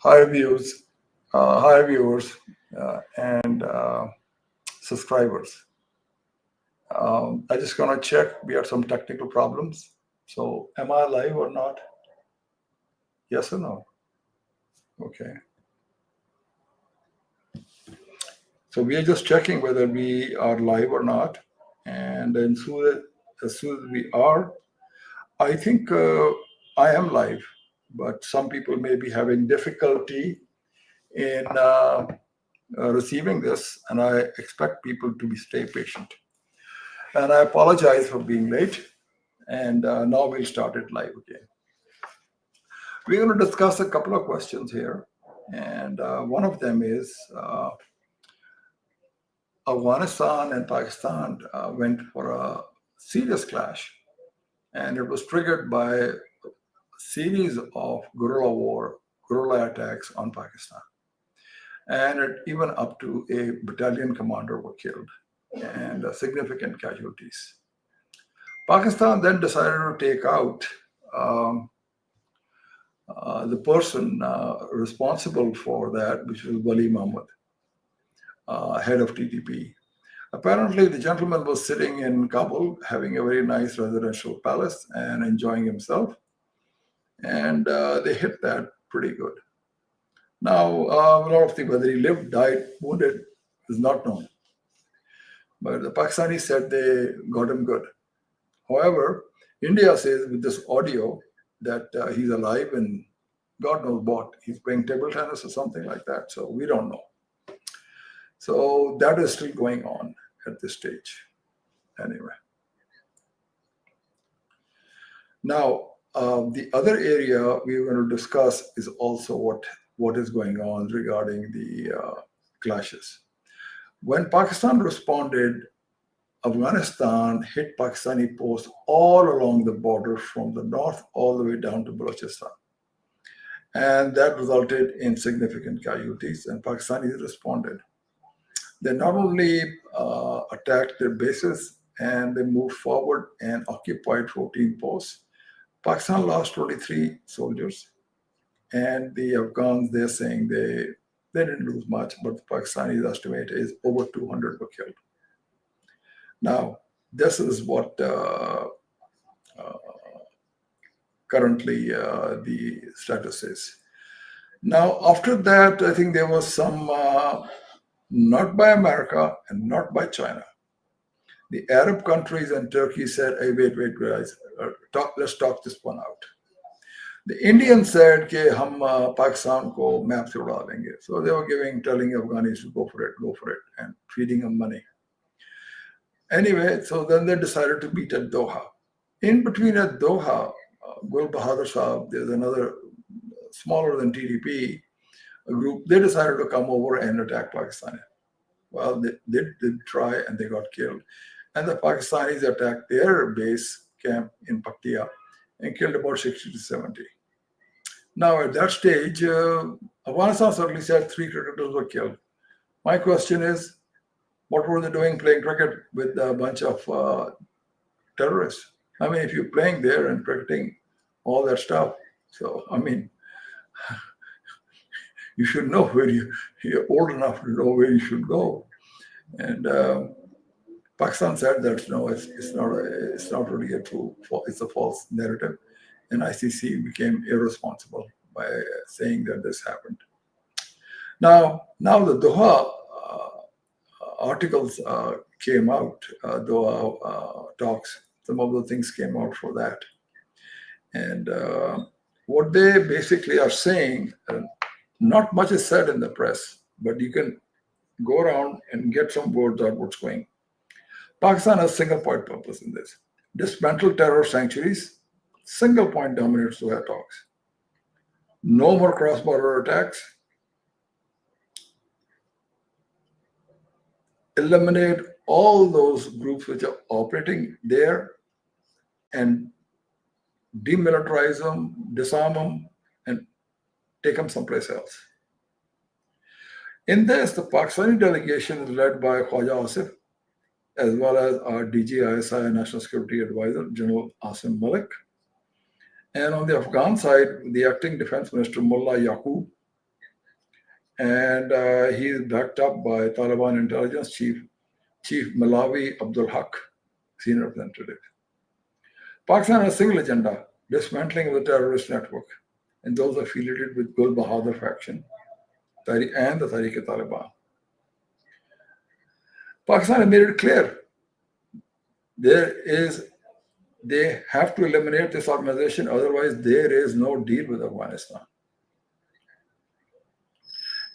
Hi, hi viewers, and subscribers. I just gonna check. We have some technical problems. So, am I live or not? Yes or no? Okay. So we are just checking whether we are live or not, and then as soon as we are, I think I am live. But some people may be having difficulty in receiving this, and I expect people to stay patient. And I apologize for being late. And now we'll start it live again. We're going to discuss a couple of questions here. And one of them is Afghanistan and Pakistan went for a serious clash. And it was triggered by a series of guerrilla attacks on Pakistan. And even up to a battalion commander were killed and significant casualties. Pakistan then decided to take out the person responsible for that, which was Wali Muhammad, head of TTP. Apparently, the gentleman was sitting in Kabul having a very nice residential palace and enjoying himself. And they hit that pretty good. Now, a lot of things, whether he lived, died, wounded, is not known. But the Pakistanis said they got him good. However, India says with this audio that he's alive and God knows what. He's playing table tennis or something like that. So we don't know. So that is still going on at this stage. Anyway. Now, the other area we're going to discuss is also what is going on regarding the clashes. When Pakistan responded, Afghanistan hit Pakistani posts all along the border from the north all the way down to Balochistan. And that resulted in significant casualties, and Pakistanis responded. They not only attacked their bases, and they moved forward and occupied 14 posts. Pakistan lost 23 soldiers, and the Afghans, they're saying they didn't lose much, but the Pakistanis estimate is over 200 were killed. Now, this is what currently the status is. Now, after that, I think there was some, not by America and not by China. The Arab countries and Turkey said, hey, wait, guys, let's talk this one out. The Indians said, कि हम Pakistan को map से उड़ा देंगे. So they were telling Afghanis to go for it, and feeding them money. Anyway, so then they decided to meet at Doha. In between at Doha, Gul Bahadur Saab, there's another smaller than TDP group, they decided to come over and attack Pakistan. Well, they did try and they got killed. And the Pakistanis attacked their base camp in Paktia and killed about 60 to 70. Now, at that stage, Afghanistan certainly said 3 cricketers were killed. My question is, what were they doing playing cricket with a bunch of terrorists? I mean, if you're playing there and cricketing, all that stuff, so, I mean, you should know where you're old enough to know where you should go. And Pakistan said that no, it's not really a true, it's a false narrative. And ICC became irresponsible by saying that this happened. Now the Doha articles came out, Doha talks, some of the things came out for that. And what they basically are saying, not much is said in the press, but you can go around and get some words out what's going. Pakistan has single point purpose in this. Dismantle terror sanctuaries, single point dominates Doha talks. No more cross-border attacks. Eliminate all those groups which are operating there and demilitarize them, disarm them, and take them someplace else. In this, the Pakistani delegation is led by Khwaja Asif, as well as our DG-ISI National Security Advisor, General Asim Malik. And on the Afghan side, the acting defense minister, Mullah Yaqub, and he is backed up by Taliban intelligence chief Malawi Abdul Haq, senior representative. Pakistan has a single agenda: dismantling of the terrorist network and those affiliated with Gul Bahadur faction and the Taliban. Pakistan has made it clear they have to eliminate this organization, otherwise there is no deal with Afghanistan.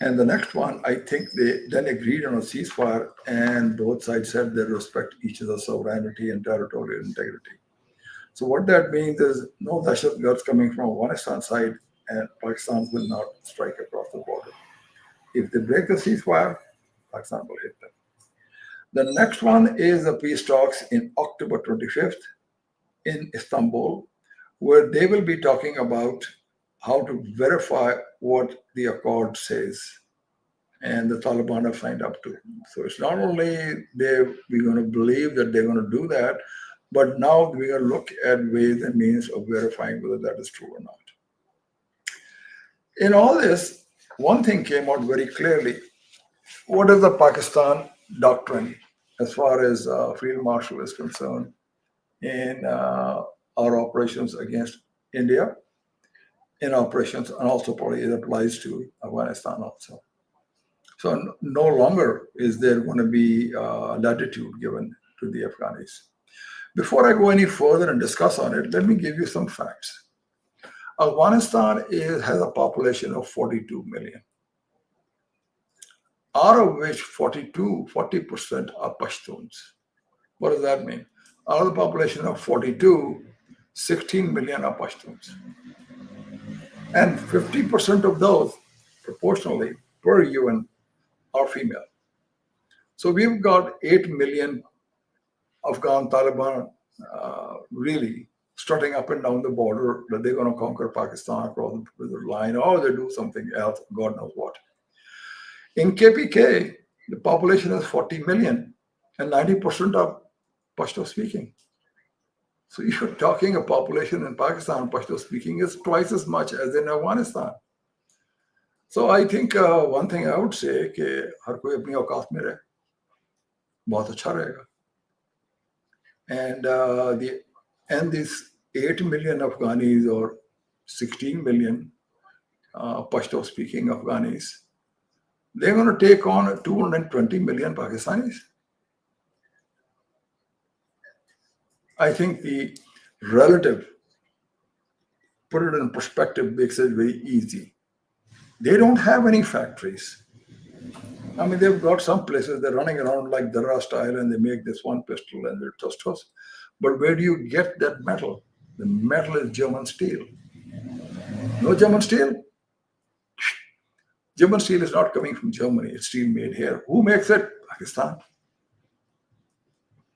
And the next one, I think they then agreed on a ceasefire, and both sides said they respect each other's sovereignty and territorial integrity. So what that means is no Dahshatgards coming from Afghanistan side, and Pakistan will not strike across the border. If they break the ceasefire, Pakistan will hit them. The next one is the peace talks in October 25th in Istanbul, where they will be talking about how to verify what the accord says. And the Taliban have signed up to. So it's not only we're going to believe that they're going to do that, but now we're going to look at ways and means of verifying whether that is true or not. In all this, one thing came out very clearly. What is the Pakistan doctrine as far as Field Marshal is concerned in our operations against India, in operations, and also probably it applies to Afghanistan also. So no longer is there going to be latitude given to the Afghanis. Before I go any further and discuss on it, let me give you some facts. Afghanistan has a population of 42 million, out of which 40% are Pashtuns. What does that mean? Out of the population of 42, 16 million are Pashtuns. And 50% of those, proportionally, per UN, are female. So we've got 8 million Afghan Taliban really strutting up and down the border that they're going to conquer Pakistan across the line, or they do something else, God knows what. In KPK, the population is 40 million and 90% are Pashto speaking. So you're talking a population in Pakistan, Pashto speaking, is twice as much as in Afghanistan. So I think one thing I would say कि हर कोई अपनी औकात में रहे, बहुत अच्छा रहेगा. And these 8 million Afghanis or 16 million Pashto speaking Afghanis, they're going to take on 220 million Pakistanis. I think the relative, put it in perspective, makes it very easy. They don't have any factories. I mean, they've got some places they're running around like Darra style and they make this one pistol and they're toss. But where do you get that metal? The metal is German steel. No German steel? German steel is not coming from Germany. It's steel made here. Who makes it? Pakistan.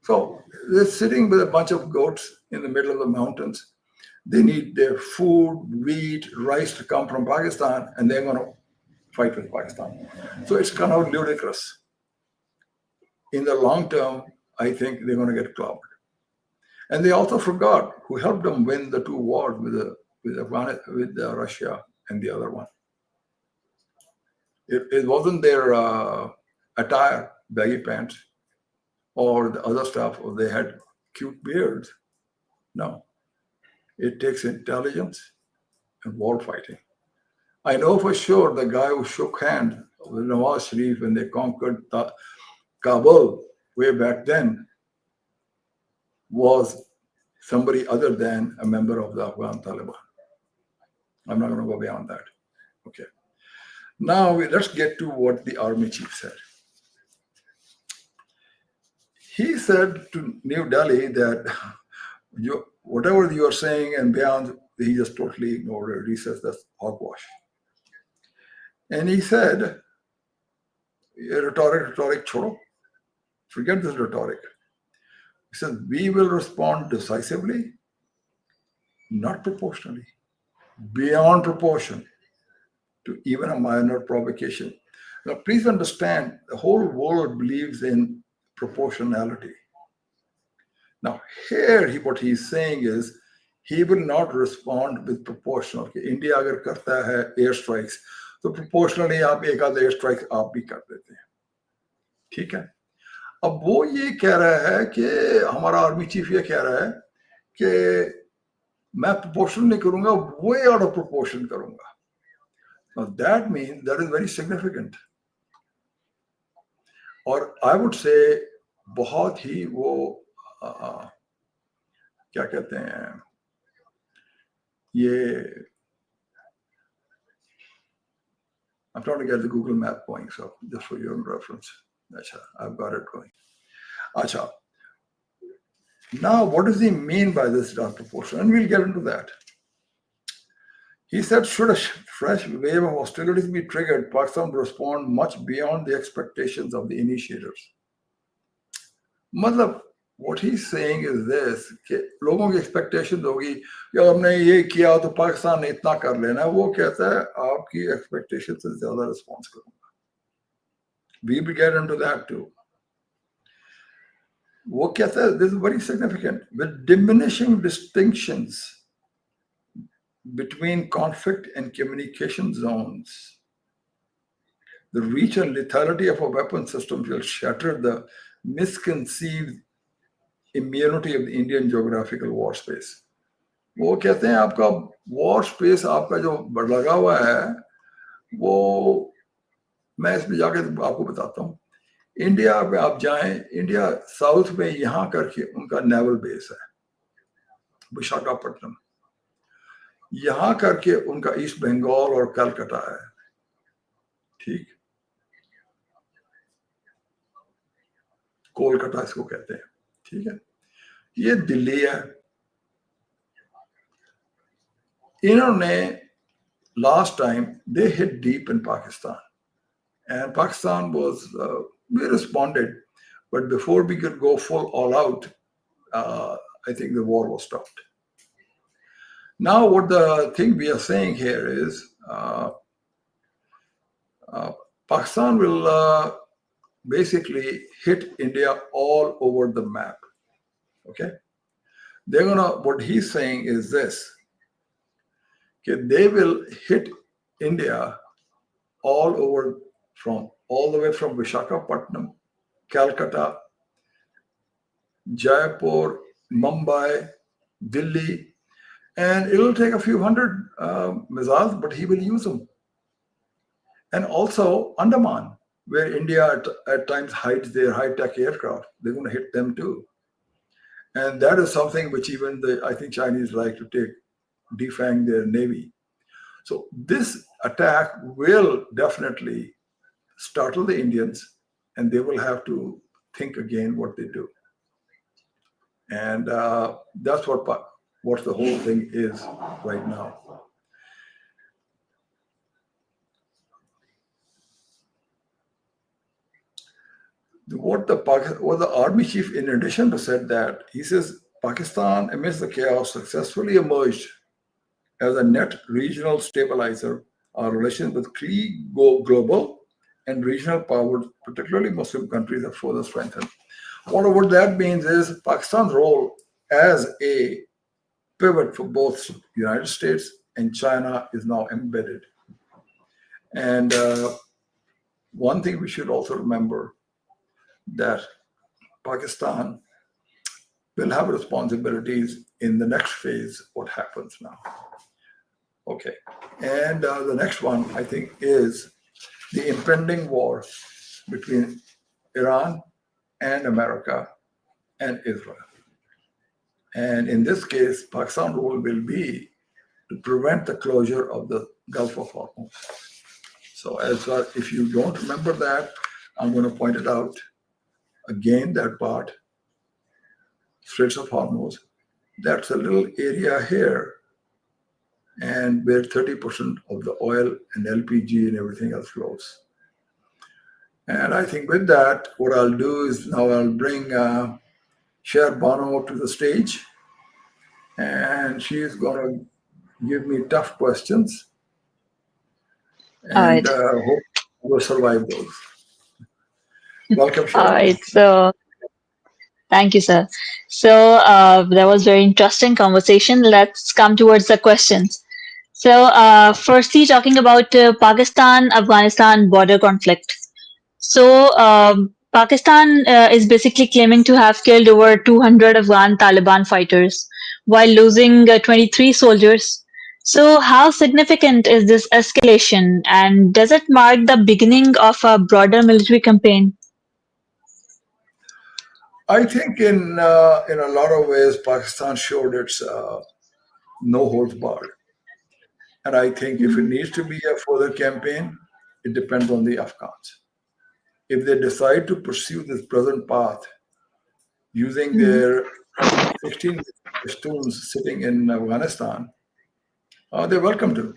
So they're sitting with a bunch of goats in the middle of the mountains. They need their food, wheat, rice to come from Pakistan, and they're going to fight with Pakistan. So it's kind of ludicrous. In the long term, I think they're going to get clobbered. And they also forgot who helped them win the two wars with Russia and the other one. It wasn't their attire, baggy pants, or the other stuff, or they had cute beards. No. It takes intelligence and war fighting. I know for sure the guy who shook hands with Nawaz Sharif when they conquered Kabul way back then was somebody other than a member of the Afghan Taliban. I'm not going to go beyond that. Okay. Now let's get to what the army chief said. He said to New Delhi that whatever you are saying and beyond, he just totally ignored it. He says that's hogwash. And he said, rhetoric, choro. Forget this rhetoric. He said, we will respond decisively, not proportionally, beyond proportion to even a minor provocation. Now, please understand, the whole world believes in proportionality. Now, here, what he's saying is, he will not respond with proportional. India agar karta hai airstrikes, तो proportionally आप एक आधे strike आप भी कर देते हैं, ठीक है। अब वो ये कह रहा है कि हमारा आर्मी चीफ ये कह रहा है कि मैं प्रोपोर्शन नहीं करूंगा, वे आउट ऑफ प्रोपोर्शन करूंगा। Now that means that is very significant, और आई वुड से बहुत ही वो क्या कहते हैं ये, I'm trying to get the Google map going, so just for your reference. Acha, I've got it going. Acha. Now, what does he mean by this dark proportion? And we'll get into that. He said, should a fresh wave of hostilities be triggered, Pakistan would respond much beyond the expectations of the initiators. Matlab, what he's saying is this, कि लोगों की expectations होगी कि हमने ये किया तो पाकिस्तान ने इतना कर लेना, वो कहता है आपकी expectations से ज़्यादा response करूँगा. We will get into that too. वो कहता है, this is very significant, with diminishing distinctions between conflict and communication zones, the reach and lethality of a weapon system will shatter the misconceived immunity of the Indian geographical war space. वो कहते हैं आपका war space आपका जो लगा हुआ है, वो मैं इसमें जाके आपको बताता हूँ. इंडिया पे आप जाएं, इंडिया साउथ में यहाँ करके उनका नेवल बेस है विशाखापट्टनम, यहाँ करके उनका ईस्ट बंगाल और कलकत्ता है, ठीक, कोलकाता इसको कहते हैं, ठीक है. ये दिल्ली है. इन्होंने last time they hit deep in Pakistan, and Pakistan was we responded, but before we could go full all out, I think the war was stopped. Now, what the thing we are saying here is Pakistan will basically hit India all over the map. Okay, they're gonna. What he's saying is this: okay, they will hit India all over, from all the way from Visakhapatnam, Calcutta, Jaipur, Mumbai, Delhi, and it'll take a few hundred missiles, but he will use them. And also Andaman, where India at times hides their high-tech aircraft, they're going to hit them too. And that is something which even I think Chinese like to defang their navy. So this attack will definitely startle the Indians, and they will have to think again what they do. And that's what the whole thing is right now. What the army chief, in addition to said that, he says Pakistan, amidst the chaos, successfully emerged as a net regional stabilizer. Our relations with key global and regional powers, particularly Muslim countries, have further strengthened. What that means is Pakistan's role as a pivot for both the United States and China is now embedded. And one thing we should also remember, that Pakistan will have responsibilities in the next phase, what happens now. Okay, and the next one, I think, is the impending war between Iran and America and Israel. And in this case, Pakistan's role will be to prevent the closure of the Gulf of Hormuz. So if you don't remember that, I'm going to point it out again, that part, Straits of Hormuz, that's a little area here, and where 30% of the oil and LPG and everything else flows. And I think with that, what I'll do is now I'll bring Cher Bono to the stage, and she is going to give me tough questions, and hope we'll survive those. Welcome, Cher. All right, so thank you, sir. So that was very interesting conversation. Let's come towards the questions. Firstly, talking about Pakistan-Afghanistan border conflict. Pakistan is basically claiming to have killed over 200 Afghan Taliban fighters while losing 23 soldiers. So, how significant is this escalation, and does it mark the beginning of a broader military campaign? I think in a lot of ways, Pakistan showed its no holds barred. And I think if it Mhm, needs to be a further campaign, it depends on the Afghans. If they decide to pursue this present path using mhm, their 16 students sitting in Afghanistan, they're welcome to.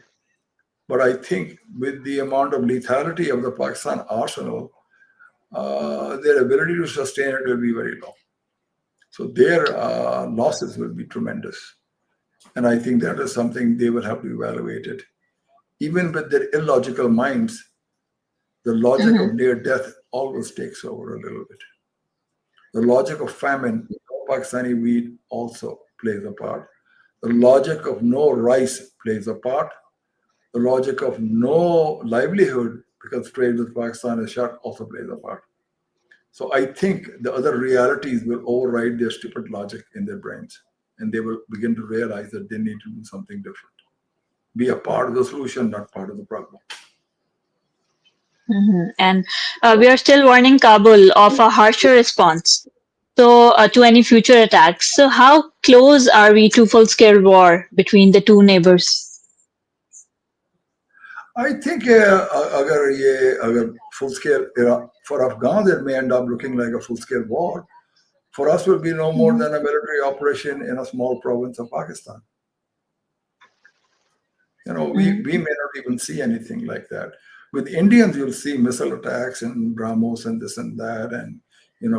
But I think with the amount of lethality of the Pakistan arsenal, their ability to sustain it will be very low. So their losses will be tremendous. And I think that is something they will have to evaluate it. Even with their illogical minds, the logic of mhm. near death always takes over a little bit. The logic of famine, no Pakistani wheat also plays a part. The logic of no rice plays a part. The logic of no livelihood because trade with Pakistan is shut also plays a part. So I think the other realities will override their stupid logic in their brains, and they will begin to realize that they need to do something different. Be a part of the solution, not part of the problem. And we are still warning Kabul of a harsher response. To any future attacks. So, how close are we to full-scale war between the two neighbors? I think अगर full scale for Afghans it may end up looking like a full scale war. For us will be no more Mhm, than a military operation in a small province of Pakistan. mhm, We may not even see anything like that. With Indians, you'll see missile attacks and BrahMos and this and that, and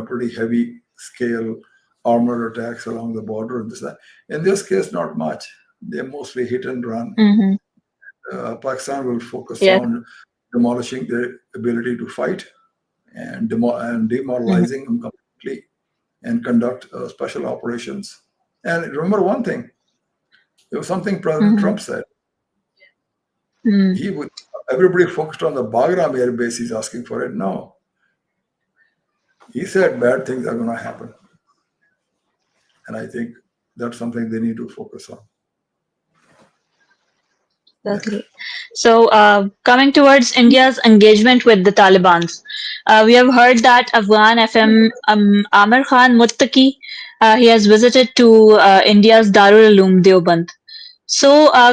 pretty heavy scale armored attacks along the border and this that. In this case, not much. They're mostly hit and run. mhm. Pakistan will focus Yes. on demolishing their ability to fight and Mhm, demoralizing them completely and conduct special operations. And remember one thing: there was something President mhm, Trump said. mhm. He would everybody focused on the Bagram air base. He's asking for it. No, he said bad things are going to happen, and I think that's something they need to focus on. Exactly. Next, Coming towards India's engagement with the Taliban, we have heard that Afghan FM Amir Khan Muttaqi, he has visited to India's Darul Uloom Deoband.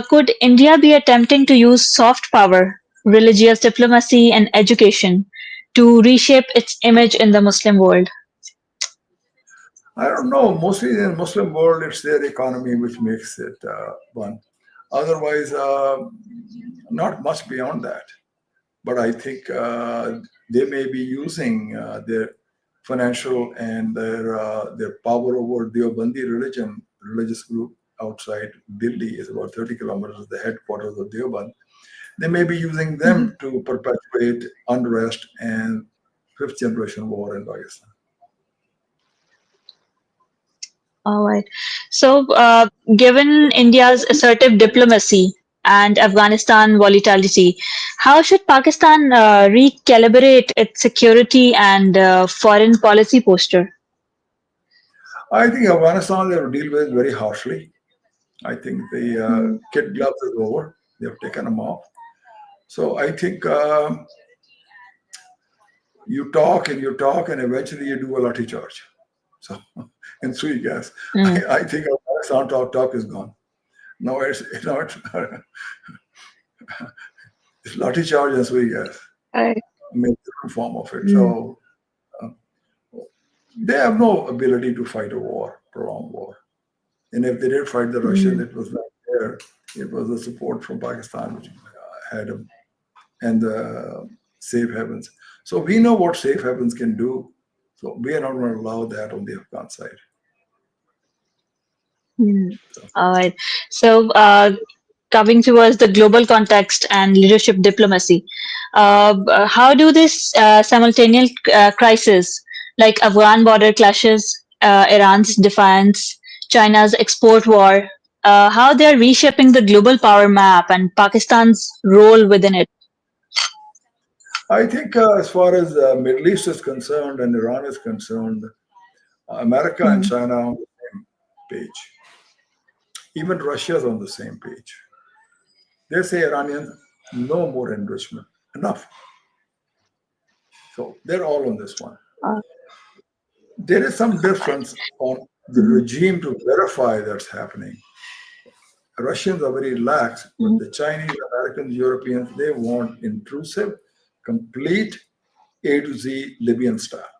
Could India be attempting to use soft power, religious diplomacy, and education to reshape its image in the Muslim world? I don't know. Mostly in the Muslim world, it's their economy which makes it one. Otherwise, not much beyond that. But I think they may be using their financial and their power over Deobandi religious group outside Delhi is about 30 kilometers, the headquarters of Deoband. They may be using Mhm. them to perpetuate unrest and fifth generation war in Pakistan. All right. Given India's assertive diplomacy and Afghanistan volatility, how should Pakistan recalibrate its security and foreign policy posture? I think Afghanistan they will deal with very harshly. I think the Mm, kid gloves is over. They have taken them off. So I think you talk, and eventually you do a lathi charge. So in sweet gas, mm, I think Afghanistan talk is gone. Now it's lathi charge and sweet gas. right. I mean, different form of it. Mm, So uh, they have no ability to fight a war, prolonged war. And if they did fight the Russian, mm, it was not there. It was the support from Pakistan which had them and the safe havens. So we know what safe havens can do. So we are not going to allow that on the Afghan side. mm. So All right. So, coming towards the global context and leadership diplomacy, how do this simultaneous crisis, like Afghan border clashes, Iran's defiance, China's export war, how they are reshaping the global power map and Pakistan's role within it. I think as far as the Middle East is concerned and Iran is concerned, America and Mm-hmm. China are on the same page. Even Russia is on the same page. They say Iranians, no more enrichment, enough. So they're all on this one. Uh, There is some difference on the mhm, regime to verify that's happening. Russians are very lax, but mhm. the Chinese, Americans, Europeans, they want intrusive, complete A to Z Libyan style.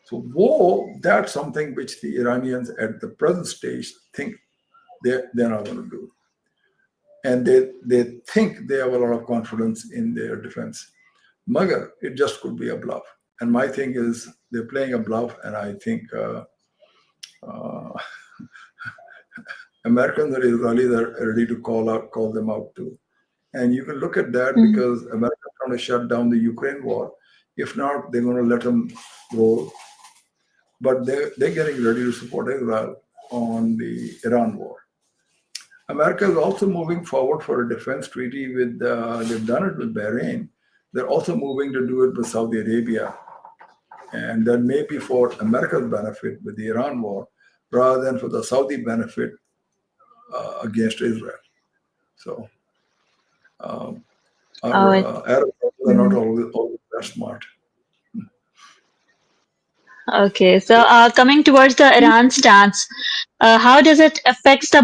So war, that's something which the Iranians at the present stage think they're not going to do. And they think they have a lot of confidence in their defense. Magar, it just could be a bluff. And my thing is they're playing a bluff, and I think uh, Americans and Israelis are ready to call them out too. And you can look at that Mhm. because America is trying to shut down the Ukraine war. If not, they're going to let them roll. But they're getting ready to support Israel on the Iran war. America is also moving forward for a defense treaty with, they've done it with Bahrain. They're also moving to do it with Saudi Arabia. And that may be for America's benefit with the Iran war rather than for the Saudi benefit against Israel. So Oh, our Arabs are not mhm. always that smart. Okay. So, coming towards the Iran stance, how does it affect the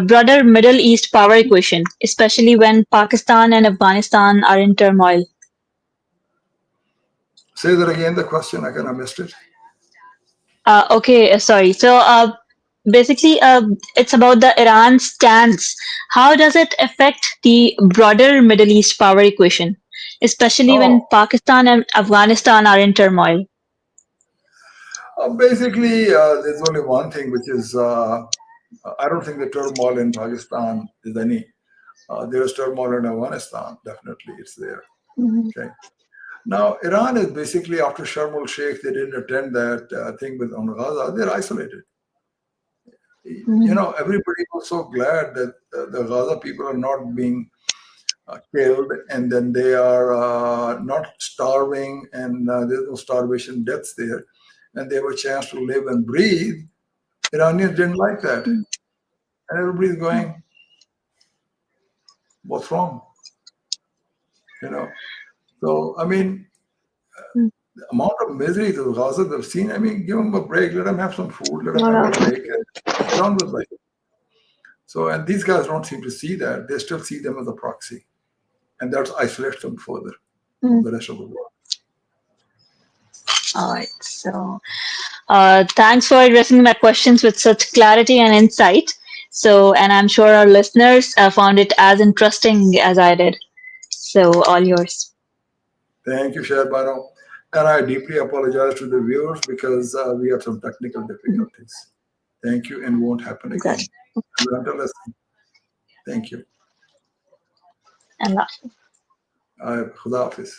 broader Middle East power equation, especially when Pakistan and Afghanistan are in turmoil? Say that again, the question, I kind of missed it. Okay, sorry. So, basically, it's about the Iran stance. How does it affect the broader Middle East power equation, especially when Oh, Pakistan and Afghanistan are in turmoil? basically, there's only one thing, which is I don't think the turmoil in Pakistan is any. There is turmoil in Afghanistan, definitely, it's there. Mhm, Okay. Now, Iran is basically after Sharm el Sheikh, they didn't attend that thing with on Gaza. They're isolated. You mhm, know, everybody was so glad that the Gaza people are not being killed, and then they are not starving, and there's no starvation deaths there, and they have a chance to live and breathe. Iranians didn't like that, mhm, and everybody's going, "What's wrong?" You know. So I mean, mhm. the amount of misery the Gaza they've seen. I mean, give them a break. Let them have some food. Let them All have a right. break, and get on with life. So, and these guys don't seem to see that. They still see them as a proxy, and that isolates them further from Mhm. the rest of the world. All right. So, thanks for addressing my questions with such clarity and insight. So, and I'm sure our listeners found it as interesting as I did. So, all yours. Thank you, Sharbano. And I deeply apologize to the viewers because we had some technical Mhm. difficulties. Thank you, and won't happen Exactly. again. Learned a lesson. Thank you. And Khuda Hafiz.